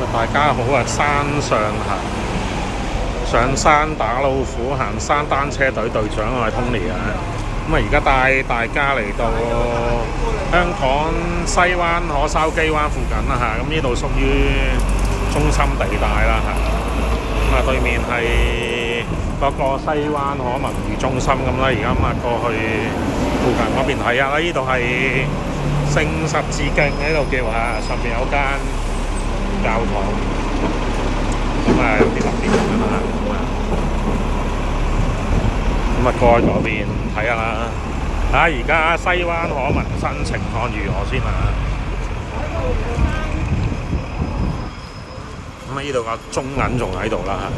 大家好啊！山上行，上山打老虎，行山單車隊隊長我係 Tony 啊！而家帶大家嚟到香港西灣河筲箕灣附近啦呢度屬於中心地帶啦對面係嗰個西灣河文娛中心咁啦。而家過去附近嗰邊睇下呢度係聖十字徑喺度叫上邊有間教堂，有啲特別過去嗰邊睇下啦。而家西灣河民生情況如何先呢度個中銀仲喺度啦，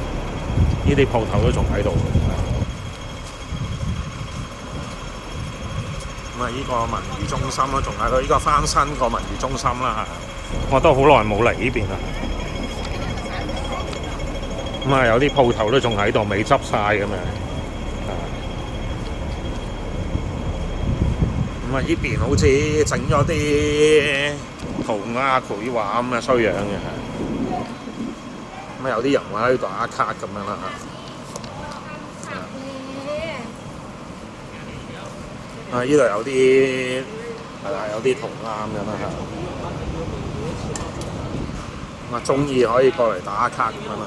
呢啲鋪頭都仲喺度。呢個文娛中心都仲喺度，呢個翻新個文娛中心啦我都好耐冇嚟呢邊啦。有啲鋪頭都仲喺度，未執晒咁樣。呢邊好似整咗啲塗鴉繪畫咁嘅衰樣嘅。有啲人喺度打卡咁樣啦呢度有啲有啲塗鴉咁樣啦中意可以過嚟打卡咁樣啦。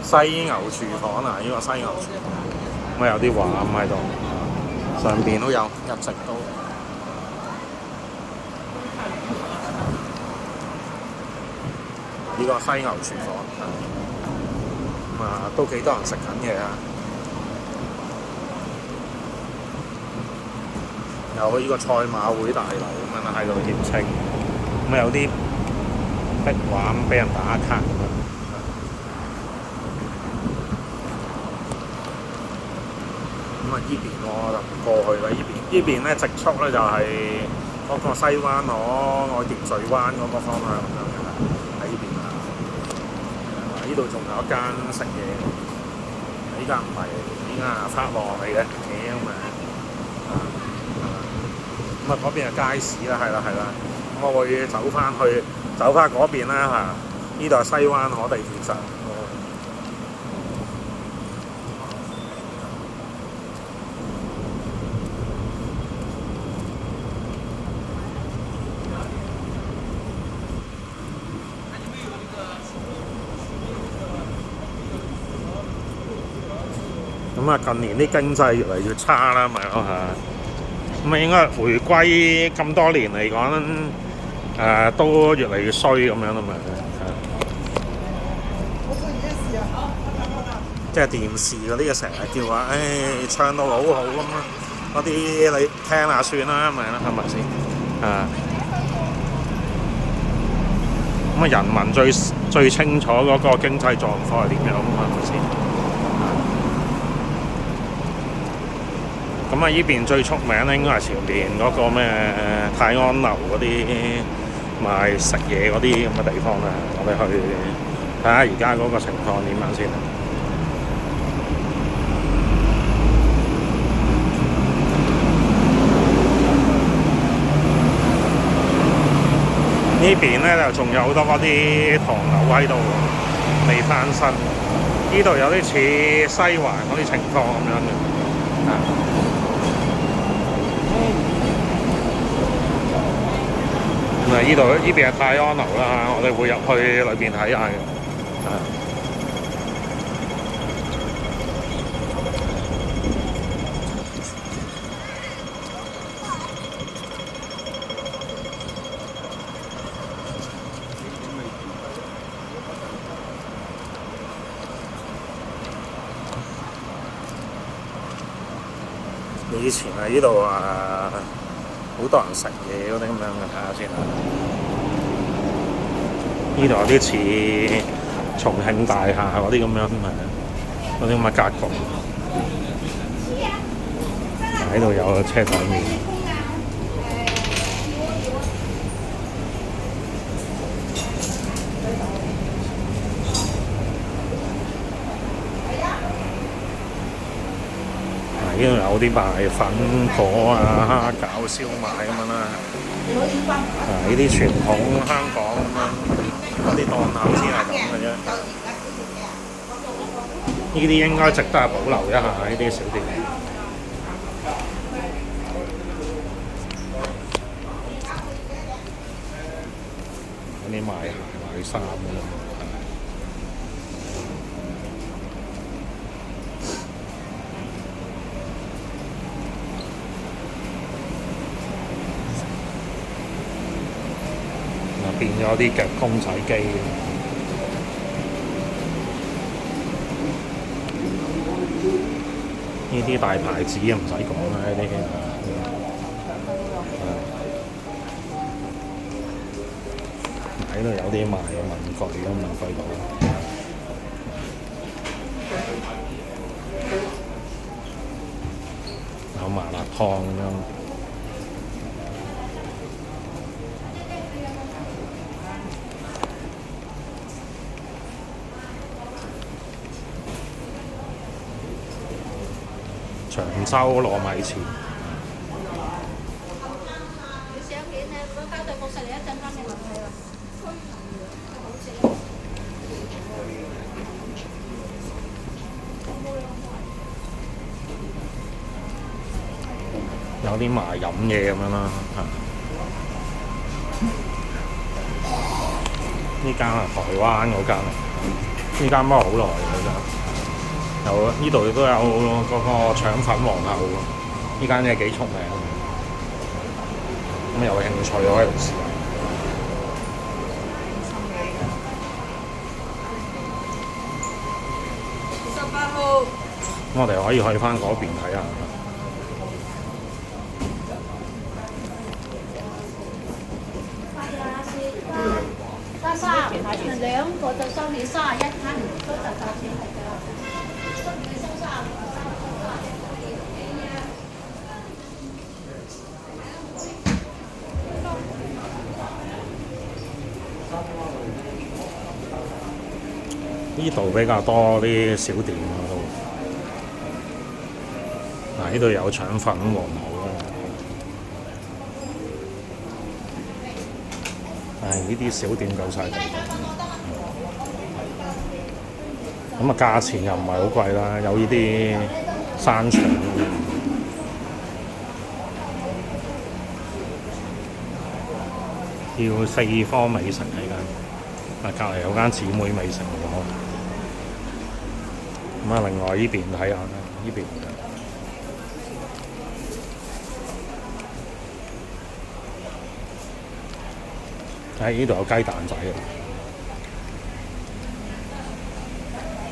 犀牛廚房呢個犀牛廚房有啲畫咁喺度，上邊都有，一直都。呢個犀牛廚房都幾多人食緊嘢有呢個賽馬會大樓咁樣喺度兼稱，有啲壁畫咁俾人打卡咁樣。呢邊我就唔過去啦。呢邊咧直速咧就係嗰個西灣河愛蝶咀灣嗰個方向咁樣嘅喺呢邊呢度仲有一間食嘢，依家唔係，依家發廊嚟嘅嗰邊係街市啦，係啦。我會走翻嗰邊啦呢度係西灣河地鐵站。近年啲經濟越嚟越差啦，應該回歸咁多年嚟講，都越嚟越衰咁樣啦即係電視嗰啲成日叫話，唱到好好咁嗰啲你聽下算啦，係咪先？人民最清楚嗰個經濟狀況係點樣係咪先？呢邊最出名咧，應該係前面嗰個咩泰安樓嗰啲賣食嘢嗰啲咁嘅地方啦。我哋去睇下而家嗰個情況點樣先。呢邊咧就仲有好多嗰啲唐樓喺度，未翻新。呢度有啲似西環嗰啲情況咁樣嘅。呢邊係泰安樓啦我哋會入去裏邊睇下嘅。以前呢度好多人食嘢嗰啲咁樣嘅，睇下先呢度有啲似重慶大廈嗰啲咁樣嗰啲咁嘅格局。喺度有車仔麵。呢度有有啲賣粉果啊、蝦餃、燒賣咁樣啦。呢啲傳統香港咁樣嗰啲檔口先係咁嘅啫。呢啲應該值得保留一下呢啲小店。嗰啲賣鞋賣衫嘅啦。變咗啲腳公仔機，呢啲大牌子唔使講啦，呢啲喺度有啲賣文具咁文具佬，有麻辣燙咁樣。長洲糯米糍，有啲賣飲嘢咁樣啦。呢間係台灣嗰間，呢間不過好耐嗰間。有呢度都有嗰個腸粉皇后，呢間嘢幾出名，咁有興趣可以試下。18號。咁我哋可以去翻嗰邊睇下。兩個就收你31蚊，都就夠錢嚟㗎。呢度比較多啲小店嗰度，呢度有腸粉皇后啦。呢啲小店夠晒地。咁價錢又唔係好貴啦，有呢啲山腸，叫四方美食呢間，隔離有間姊妹美食喎。另外呢邊睇下啦，呢邊呢度有雞蛋仔嘅。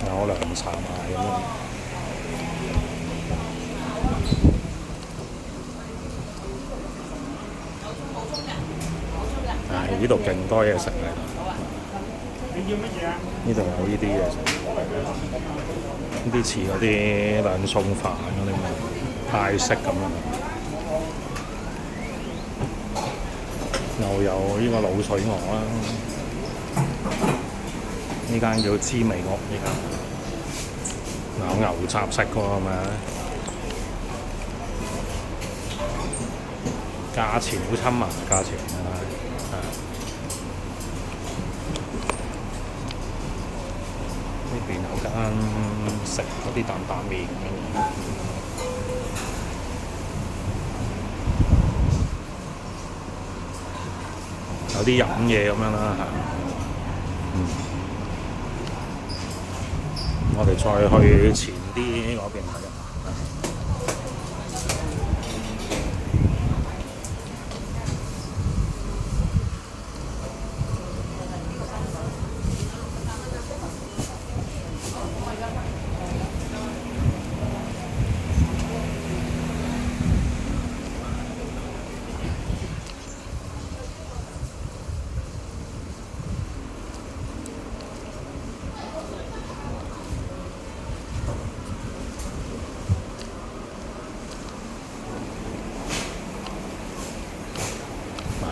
有涼茶賣咁樣，呢度勁多嘢食嘅。呢度有呢啲嘢食，呢啲似嗰啲兩餸飯嗰啲咁泰式咁樣。又有呢個滷水鵝啦，呢間叫滋味鵝呢間。有牛雜食喎，係咪？價錢好親民，價錢呢邊有間食嗰啲擔擔麵咁樣，有啲飲嘢咁樣啦，我哋再去前啲嗰邊睇下。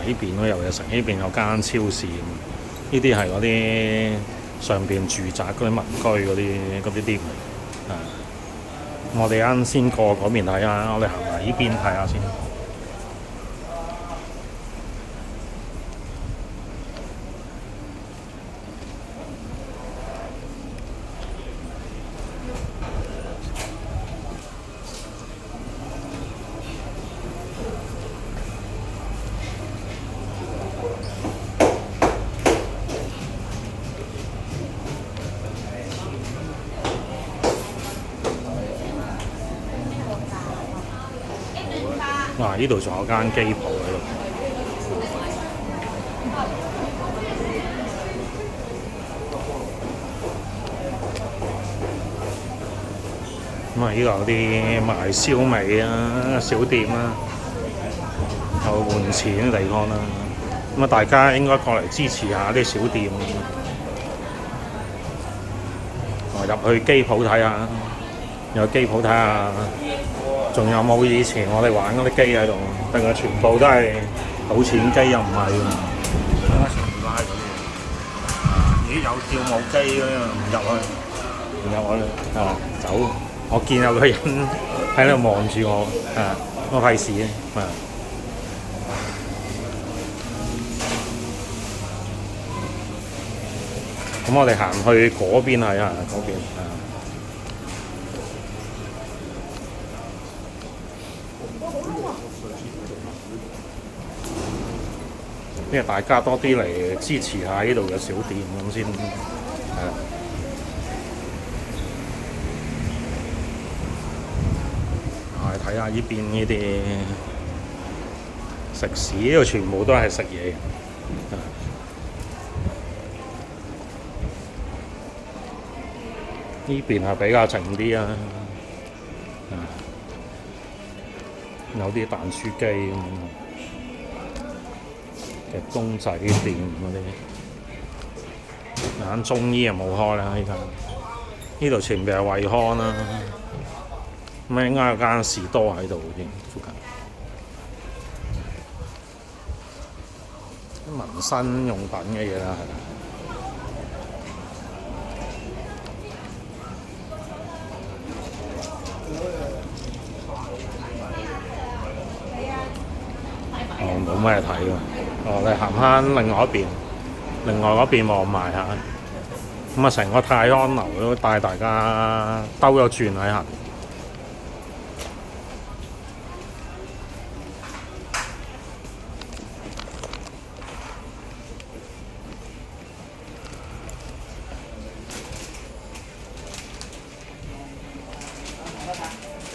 呢邊都有嘢食，呢邊有間超市，呢啲係嗰啲上邊住宅嗰啲民居嗰啲店嚟，我哋啱先過嗰邊睇下，我哋行埋呢邊睇下先。哇！呢度仲有間機鋪喺度。咁啊，呢度有啲賣燒味啊、小店啦，有換錢嘅地方啦。咁啊，大家應該過嚟支持下啲小店。入去機鋪睇下，有機鋪睇下。仲有冇以前我哋玩嗰啲機喺度？定係全部都係賭錢機又唔係喎？拉嗰啲，咦有跳舞機嗰啲唔入去啊走！我見有個人喺度望住我啊，我費事啊！咁我哋行去嗰邊係啊，嗰邊啊。因為大家多啲嚟支持下呢度嘅小店咁先係啦。我哋睇下呢邊呢啲食肆，呢度全部都係食嘢。呢邊係比較靜啲啊，有啲彈珠機咁樣。嘅公仔店嗰啲，間中醫又冇開啦，依家呢度前邊係惠康啦，咁應該有間士多喺度添，附近民生用品嘅嘢啦，冇咩睇喎。我哋行翻另外一邊，另外嗰邊望埋下，咁啊成個泰安樓都帶大家兜咗轉喺下。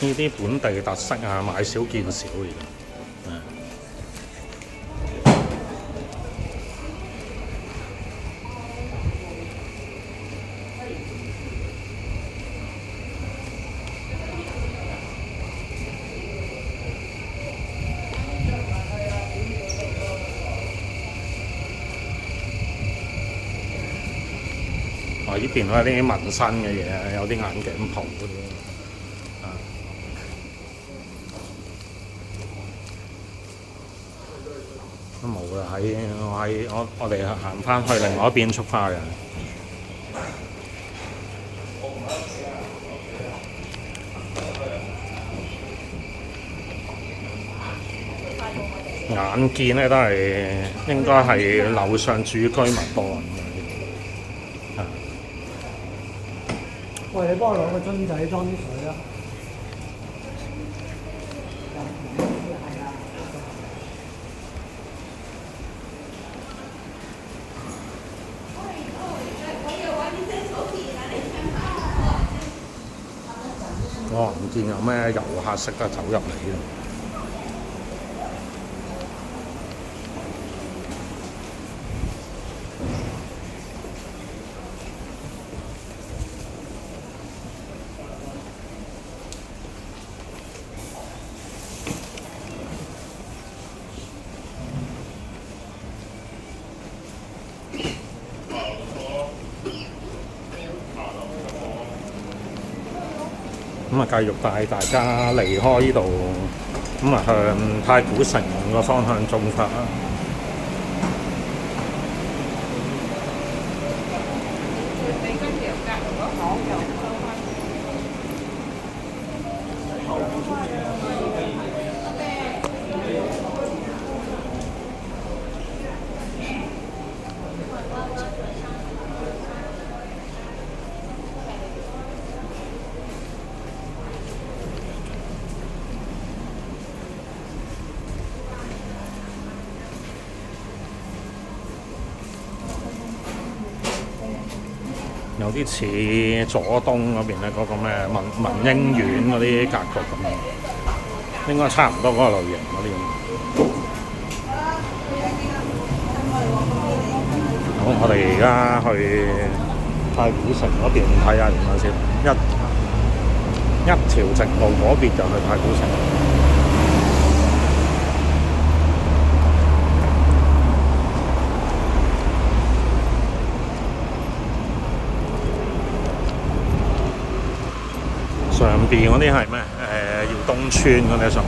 呢啲本地特色啊，買少見少而家。呢邊都有啲民生嘅嘢，有啲眼鏡鋪嗰啲都冇啦。我哋行翻去另外一邊出發嘅。眼見咧都係應該係樓上住居民多人嘅。喂，你幫我攞個樽仔裝啲水啦。我唔見有咩遊客識得走入嚟嘅。咁啊，繼續帶大家離開呢度，咁啊向太古城個方向進發啦。有啲似佐東嗰邊咧嗰個咩文英苑嗰啲格局咁樣，應該差唔多嗰個類型嗰啲。好，我哋而家去太古城嗰邊睇下點樣先，一條直路嗰邊就去太古城。上邊嗰啲係咩？耀東村嗰啲上邊。